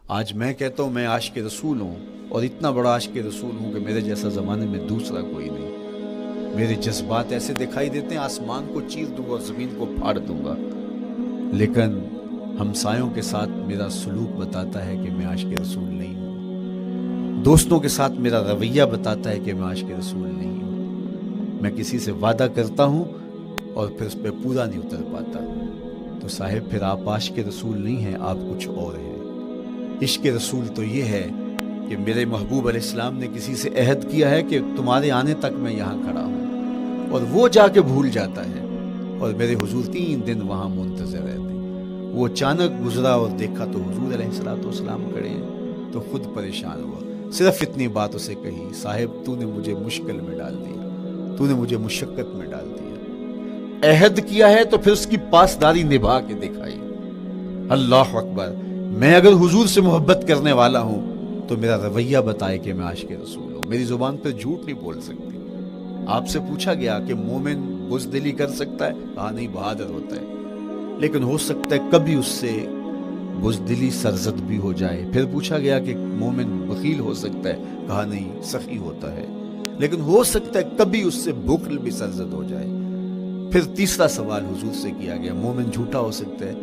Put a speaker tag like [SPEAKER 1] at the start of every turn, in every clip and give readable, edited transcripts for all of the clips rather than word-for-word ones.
[SPEAKER 1] آج میں کہتا ہوں میں عاشق رسول ہوں، اور اتنا بڑا عاشق رسول ہوں کہ میرے جیسا زمانے میں دوسرا کوئی نہیں۔ میرے جذبات ایسے دکھائی دیتے ہیں آسمان کو چیر دوں گا اور زمین کو پھاڑ دوں گا، لیکن ہمسایوں کے ساتھ میرا سلوک بتاتا ہے کہ میں عاشق رسول نہیں ہوں۔ دوستوں کے ساتھ میرا رویہ بتاتا ہے کہ میں عاشق رسول نہیں ہوں۔ میں کسی سے وعدہ کرتا ہوں اور پھر اس پہ پورا نہیں اتر پاتا، تو صاحب پھر آپ عاشق رسول نہیں ہیں، آپ کچھ اور ہیں۔ عشق رسول تو یہ ہے کہ میرے محبوب علیہ السلام نے کسی سے عہد کیا ہے کہ تمہارے آنے تک میں یہاں کھڑا ہوں، اور وہ جا کے بھول جاتا ہے، اور میرے حضور 3 دن وہاں منتظر رہتے ہیں۔ وہ اچانک گزرا اور دیکھا تو حضور علیہ السلام کھڑے ہیں، تو خود پریشان ہوا، صرف اتنی بات اسے کہی، صاحب تو نے مجھے مشکل میں ڈال دیا، تو نے مجھے مشقت میں ڈال دیا۔ عہد کیا ہے تو پھر اس کی پاسداری نبھا کے دکھائی۔ اللہ اکبر! میں اگر حضور سے محبت کرنے والا ہوں تو میرا رویہ بتائے کہ میں عاشق رسول ہوں۔ میری زبان پہ جھوٹ نہیں بول سکتی۔ آپ سے پوچھا گیا کہ مومن بزدلی کر سکتا ہے؟ کہا نہیں، بہادر ہوتا ہے، لیکن ہو سکتا ہے کبھی اس سے بزدلی سرزد بھی ہو جائے۔ پھر پوچھا گیا کہ مومن بخیل ہو سکتا ہے؟ کہا نہیں، سخی ہوتا ہے، لیکن ہو سکتا ہے کبھی اس سے بخل بھی سرزد ہو جائے۔ پھر تیسرا سوال حضور سے کیا گیا، مومن جھوٹا ہو سکتا ہے؟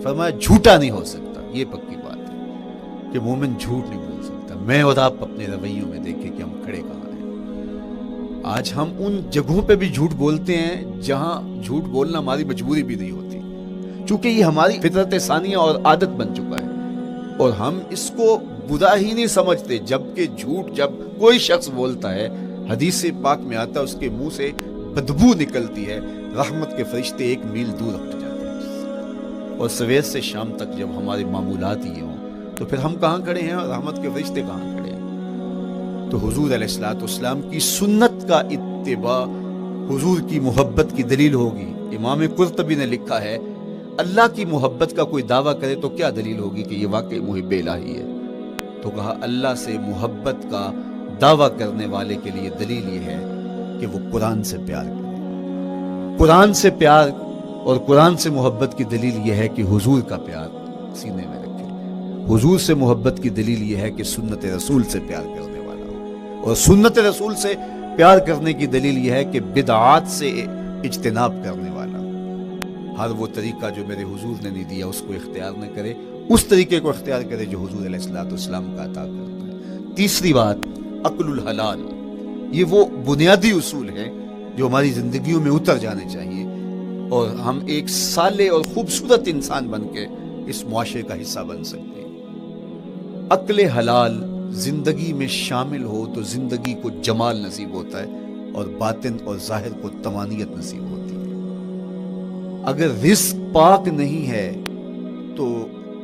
[SPEAKER 1] فرمایا جھوٹا نہیں ہو سکتا، یہ پکی بات ہے کہ مومن جھوٹ نہیں بول سکتا۔ میں اور آپ اپنے رویوں میں دیکھیں کہ ہم کھڑے کہاں ہیں۔ آج ہم ان جگہوں پہ بھی جھوٹ بولتے ہیں جہاں جھوٹ بولنا ہماری مجبوری بھی نہیں ہوتی، چونکہ یہ ہماری فطرت ثانیہ اور عادت بن چکا ہے، اور ہم اس کو برا ہی نہیں سمجھتے۔ جبکہ جھوٹ جب کوئی شخص بولتا ہے، حدیث پاک میں آتا ہے اس کے منہ سے بدبو نکلتی ہے، رحمت کے فرشتے 1 میل دور ہٹ جاتے ہیں۔ اور سویر سے شام تک جب ہمارے معمولات یہ ہوں تو پھر ہم کہاں کھڑے ہیں اور رحمت کے فرشتے کہاں کھڑے ہیں؟ تو حضور علیہ السلام کی سنت کا اتباع حضور کی محبت کی دلیل ہوگی۔ امام قرطبی نے لکھا ہے، اللہ کی محبت کا کوئی دعویٰ کرے تو کیا دلیل ہوگی کہ یہ واقعی محب الہی ہے؟ تو کہا اللہ سے محبت کا دعویٰ کرنے والے کے لیے دلیل یہ ہے کہ وہ قرآن سے پیار کرے۔ قرآن سے پیار اور قرآن سے محبت کی دلیل یہ ہے کہ حضور کا پیار سینے میں رکھے۔ حضور سے محبت کی دلیل یہ ہے کہ سنت رسول سے پیار کرنے والا ہو، اور سنت رسول سے پیار کرنے کی دلیل یہ ہے کہ بدعات سے اجتناب کرنے والا ہو۔ ہر وہ طریقہ جو میرے حضور نے نہیں دیا اس کو اختیار نہ کرے، اس طریقے کو اختیار کرے جو حضور علیہ السلام کا عطا کرتا ہے۔ تیسری بات، عقل الحلال۔ یہ وہ بنیادی اصول ہیں جو ہماری زندگیوں میں اتر جانے چاہیے، اور ہم ایک صالح اور خوبصورت انسان بن کے اس معاشرے کا حصہ بن سکتے ہیں۔ عقل حلال زندگی میں شامل ہو تو زندگی کو جمال نصیب ہوتا ہے، اور باطن اور ظاہر کو طمانینت نصیب ہوتی ہے۔ اگر رزق پاک نہیں ہے تو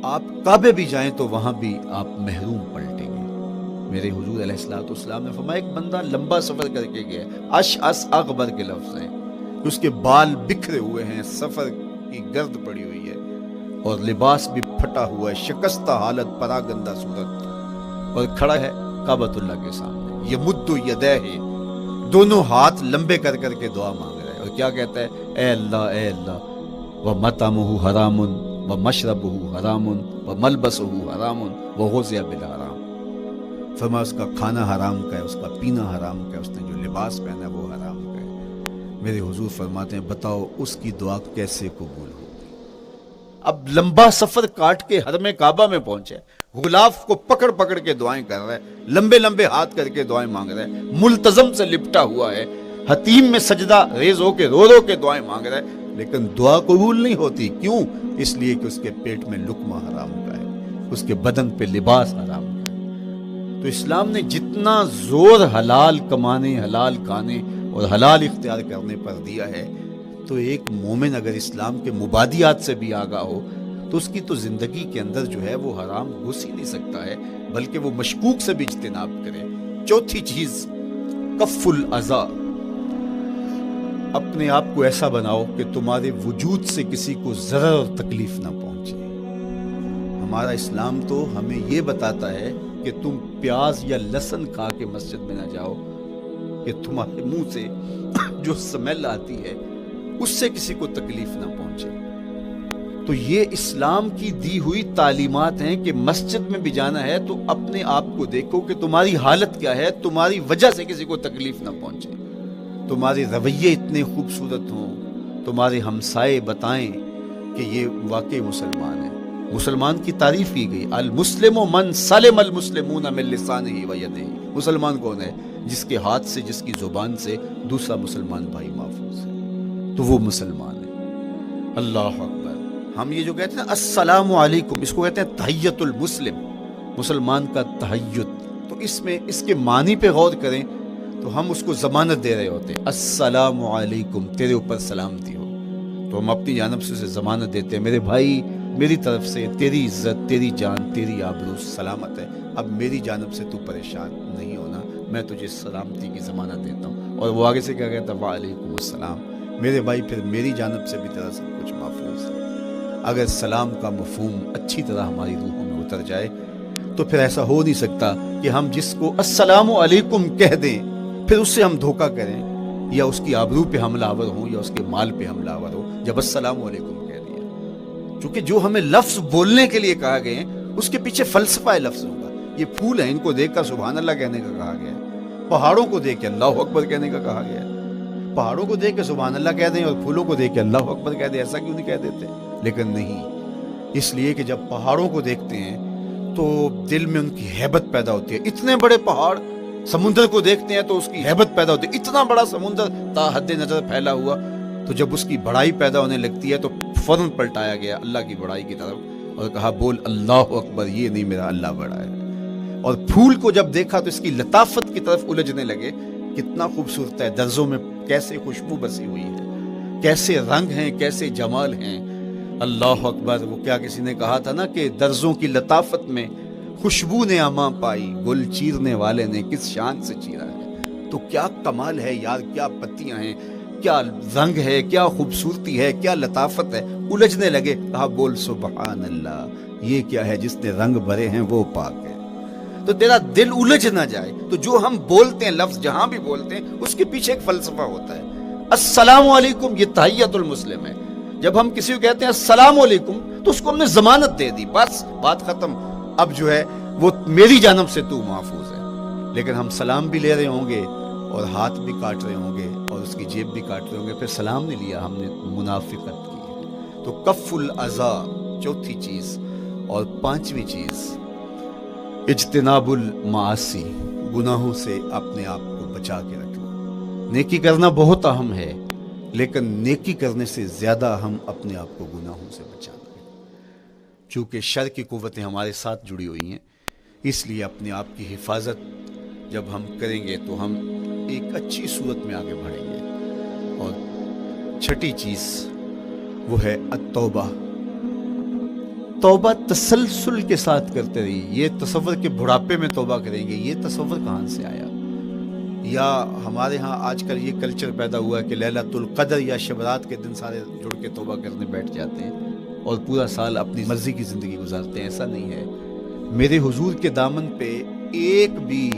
[SPEAKER 1] آپ کعبے بھی جائیں تو وہاں بھی آپ محروم پلٹیں گے۔ میرے حضور علیہ السلام نے فرمایا، ایک بندہ لمبا سفر کر کے گیا، اشعث اغبر کے لفظ ہیں، اس کے بال بکھرے ہوئے ہیں، سفر کی گرد پڑی ہوئی ہے، اور لباس بھی پھٹا ہوا ہے، شکستہ حالت، پراگندہ صورت، اور کھڑا ہے کعبۃ اللہ کے سامنے، یمد یدیہ، دونوں ہاتھ لمبے کر کر کے دعا مانگ رہا ہے، اور کیا کہتا ہے؟ اے اللہ، ومطعمہ حرام ومشربہ حرام وملبسہ حرام وغذی بالحرام۔ فرمایا اس کا کھانا حرام کا ہے، اس کا پینا حرام کا ہے، اس نے جو لباس پہنا ہے وہ حرام کا ہے۔ میرے حضور فرماتے ہیں بتاؤ اس کی دعا کیسے قبول ہوگی؟ اب لمبا سفر کاٹ کے حرم کعبہ میں پہنچے، غلاف کو پکڑ پکڑ کے دعائیں کر رہا ہے، لمبے لمبے ہاتھ کر کے دعائیں مانگ رہا ہے، ملتزم سے لپٹا ہوا ہے، حتیم میں سجدہ ریز ہو کے رو رو کے دعائیں مانگ رہا ہے، لیکن دعا قبول نہیں ہوتی۔ کیوں؟ اس لیے کہ اس کے پیٹ میں لقمہ حرام کا ہے، اس کے بدن پہ لباس حرام کا ہے۔ تو اسلام نے جتنا زور حلال کمانے، حلال کھانے اور حلال اختیار کرنے پر دیا ہے، تو ایک مومن اگر اسلام کے مبادیات سے بھی آگاہ ہو تو اس کی تو زندگی کے اندر جو ہے وہ حرام گھس ہی نہیں سکتا ہے، بلکہ وہ مشکوک سے بھی اجتناب کرے۔ چوتھی چیز، کف الاذی۔ اپنے آپ کو ایسا بناؤ کہ تمہارے وجود سے کسی کو ضرر اور تکلیف نہ پہنچے۔ ہمارا اسلام تو ہمیں یہ بتاتا ہے کہ تم پیاز یا لہسن کھا کے مسجد میں نہ جاؤ کہ تمہارے منہ سے جو سمیل آتی ہے اس سے کسی کو تکلیف نہ پہنچے۔ تو یہ اسلام کی دی ہوئی تعلیمات ہیں کہ مسجد میں بھی جانا ہے تو اپنے آپ کو دیکھو کہ تمہاری حالت کیا ہے، تمہاری وجہ سے کسی کو تکلیف نہ پہنچے، تمہارے رویے اتنے خوبصورت ہوں، تمہارے ہمسائے بتائیں کہ یہ واقعی مسلمان ہے۔ مسلمان کی تعریف کی گئی، المسلم من سلم المسلمون من لسانہ و یدہ۔ مسلمان کون ہے؟ جس کے ہاتھ سے، جس کی زبان سے دوسرا مسلمان بھائی محفوظ ہے، تو وہ مسلمان ہے۔ اللہ اکبر۔ ہم یہ جو کہتے ہیں السلام علیکم، اس کو کہتے ہیں تحیت المسلم، مسلمان کا تحیت۔ تو اس میں اس کے معنی پہ غور کریں تو ہم اس کو ضمانت دے رہے ہوتے ہیں، السلام علیکم، تیرے اوپر سلامتی ہو۔ تو ہم اپنی جانب سے اسے ضمانت دیتے ہیں، میرے بھائی میری طرف سے تیری عزت، تیری جان، تیری آبرو سلامت ہے، اب میری جانب سے تو پریشان نہیں ہونا، میں تجھے سلامتی کی ضمانت دیتا ہوں۔ اور وہ آگے سے کیا کہتا ہے؟ وعلیکم السلام، میرے بھائی پھر میری جانب سے بھی تیرا سب کچھ محفوظ ہے۔ اگر سلام کا مفہوم اچھی طرح ہماری روحوں میں اتر جائے تو پھر ایسا ہو نہیں سکتا کہ ہم جس کو السلام علیکم کہہ دیں پھر اس سے ہم دھوکہ کریں یا اس کی آبرو پہ حملہ آور ہوں یا اس کے مال پہ حملہ آور ہو جب السلام علیکم کہہ دیا۔ چونکہ جو ہمیں لفظ بولنے کے لیے کہا گئے ہیں اس کے پیچھے فلسفہ لفظ ہوگا۔ یہ پھول ہیں، ان کو دیکھ کر سبحان اللہ کہنے کا کہا گیا ہے، پہاڑوں کو دیکھ کے اللہ اکبر کہنے کا کہا گیا ہے۔ پہاڑوں کو دیکھ کے سبحان اللہ کہہ دیں اور پھولوں کو دیکھ کے اللہ اکبر کہہ دیں، ایسا کیوں نہیں کہہ دیتے؟ لیکن نہیں، اس لیے کہ جب پہاڑوں کو دیکھتے ہیں تو دل میں ان کی ہیبت پیدا ہوتی ہے۔ اتنے بڑے پہاڑ، سمندر کو دیکھتے ہیں تو اس کی ہیبت پیدا ہوتی ہے، اتنا بڑا سمندر تا حد نظر پھیلا ہوا، تو جب اس کی بڑائی پیدا ہونے لگتی ہے تو فوراً پلٹایا گیا اللہ کی بڑائی کی طرف اور کہا بول اللہ اکبر، یہ نہیں میرا اللہ بڑا ہے۔ اور پھول کو جب دیکھا تو اس کی لطافت کی طرف الجھنے لگے، کتنا خوبصورت ہے، درزوں میں کیسے خوشبو بسی ہوئی ہے، کیسے رنگ ہیں، کیسے جمال ہیں۔ اللہ اکبر۔ وہ کیا کسی نے کہا تھا نا کہ درزوں کی لطافت میں خوشبو نے اماں پائی، گل چیرنے والے نے کس شان سے چیرا ہے۔ تو کیا کمال ہے یار، کیا پتیاں ہیں، کیا رنگ ہے، کیا خوبصورتی ہے، کیا لطافت ہے۔ الجھنے لگے، کہا بول سبحان اللہ، یہ کیا ہے، جس نے رنگ بھرے ہیں وہ پاک ہے۔ تو تیرا دل الجھ نہ جائے تو جو ہم بولتے ہیں، لفظ جہاں بھی بولتے ہیں اس کے پیچھے ایک فلسفہ ہوتا ہے۔ السلام علیکم یہ تحیت المسلم ہے۔ جب ہم کسی کو کہتے ہیں السلام علیکم تو اس کو ہم نے ضمانت دے دی، بس بات ختم، اب جو ہے وہ میری جانب سے تو محفوظ ہے۔ لیکن ہم سلام بھی لے رہے ہوں گے اور ہاتھ بھی کاٹ رہے ہوں گے اور اس کی جیب بھی کاٹ رہے ہوں گے، پھر سلام نہیں لیا، ہم نے منافقت کی ہے۔ تو کف الاذی چوتھی چیز، اور پانچویں چیز اجتناب المعاصی، گناہوں سے اپنے آپ کو بچا کے رکھنا۔ نیکی کرنا بہت اہم ہے، لیکن نیکی کرنے سے زیادہ ہم اپنے آپ کو گناہوں سے بچانا ہے۔ چونکہ شر کی قوتیں ہمارے ساتھ جڑی ہوئی ہیں، اس لیے اپنے آپ کی حفاظت جب ہم کریں گے تو ہم ایک اچھی صورت میں آگے بڑھیں گے۔ اور چھٹی چیز وہ ہے التوبہ۔ توبہ تسلسل کے ساتھ کرتے رہیے۔ یہ تصور کہ بڑھاپے میں توبہ کریں گے، یہ تصور کہاں سے آیا؟ یا ہمارے ہاں آج کل یہ کلچر پیدا ہوا ہے کہ لیلۃ القدر یا شب رات کے دن سارے جڑ کے توبہ کرنے بیٹھ جاتے ہیں اور پورا سال اپنی مرضی کی زندگی گزارتے ہیں۔ ایسا نہیں ہے۔ میرے حضور کے دامن پہ ایک بھی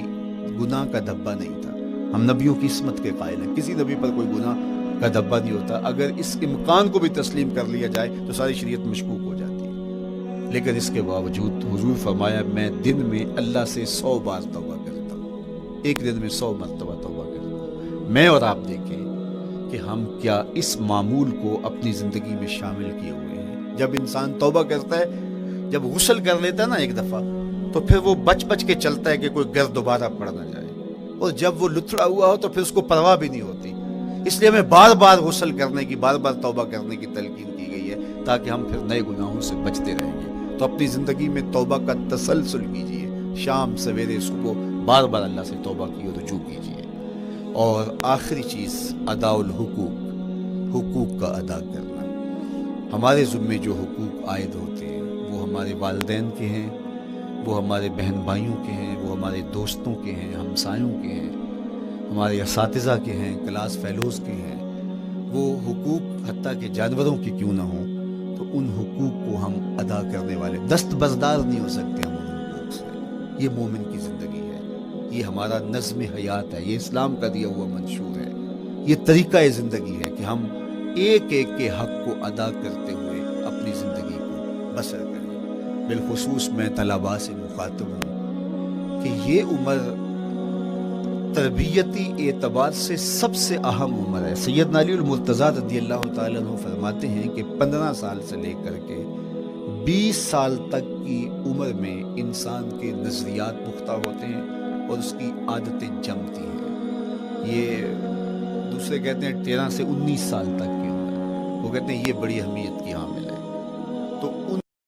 [SPEAKER 1] گناہ کا دھبا نہیں تھا۔ ہم نبیوں کی عصمت کے قائل ہیں، کسی نبی پر کوئی گناہ کا دھبا نہیں ہوتا۔ اگر اس امکان کو بھی تسلیم کر لیا جائے تو ساری شریعت مشکوک ہو جاتی ہے، لیکن اس کے باوجود حضور فرمایا میں دن میں اللہ سے 100 بار توبہ کرتا ہوں، ایک دن میں 100 مرتبہ توبہ کرتا ہوں۔ میں اور آپ دیکھیں کہ ہم کیا اس معمول کو اپنی زندگی میں شامل کیے ہوئے ہیں۔ جب انسان توبہ کرتا ہے، جب غسل کر لیتا ہے نا ایک دفعہ، تو پھر وہ بچ بچ کے چلتا ہے کہ کوئی گرد دوبارہ پڑ نہ جائے، اور جب وہ لتھڑا ہوا ہو تو پھر اس کو پرواہ بھی نہیں ہوتی۔ اس لیے ہمیں بار بار غسل کرنے کی، بار بار توبہ کرنے کی تلقین کی گئی ہے تاکہ ہم پھر نئے گناہوں سے بچتے رہیں گے۔ تو اپنی زندگی میں توبہ کا تسلسل کیجئے، شام سویرے صبح بار بار اللہ سے توبہ کی اور رجوع کیجئے۔ اور آخری چیز ادا الحقوق، حقوق کا ادا کرنا۔ ہمارے ذمے جو حقوق عائد ہوتے ہیں وہ ہمارے والدین کے ہیں، وہ ہمارے بہن بھائیوں کے ہیں، وہ ہمارے دوستوں کے ہیں، ہمسایوں کے ہیں، ہمارے اساتذہ کے ہیں، کلاس فیلوز کے ہیں۔ وہ حقوق حتیٰ کہ جانوروں کے کیوں نہ ہوں تو ان حقوق کو ہم ادا کرنے والے دستبردار نہیں ہو سکتے ہم ان حقوق سے۔ یہ مومن کی زندگی ہے، یہ ہمارا نظم حیات ہے، یہ اسلام کا دیا ہوا منشور ہے، یہ طریقہ زندگی ہے کہ ہم ایک ایک کے حق کو ادا کرتے ہوئے اپنی اپنی زندگی کو بسر کریں۔ بالخصوص میں طلباء سے مخاطب ہوں کہ یہ عمر تربیتی اعتبار سے سب سے اہم عمر ہے۔ سیدنا علی المرتضیٰ رضی اللہ تعالیٰ عنہ فرماتے ہیں کہ 15 سال سے لے کر کے 20 سال تک کی عمر میں انسان کے نظریات پختہ ہوتے ہیں اور اس کی عادتیں جمتی ہیں۔ یہ دوسرے کہتے ہیں 13 سے 19 سال تک کی عمر، وہ کہتے ہیں یہ بڑی اہمیت کی حامل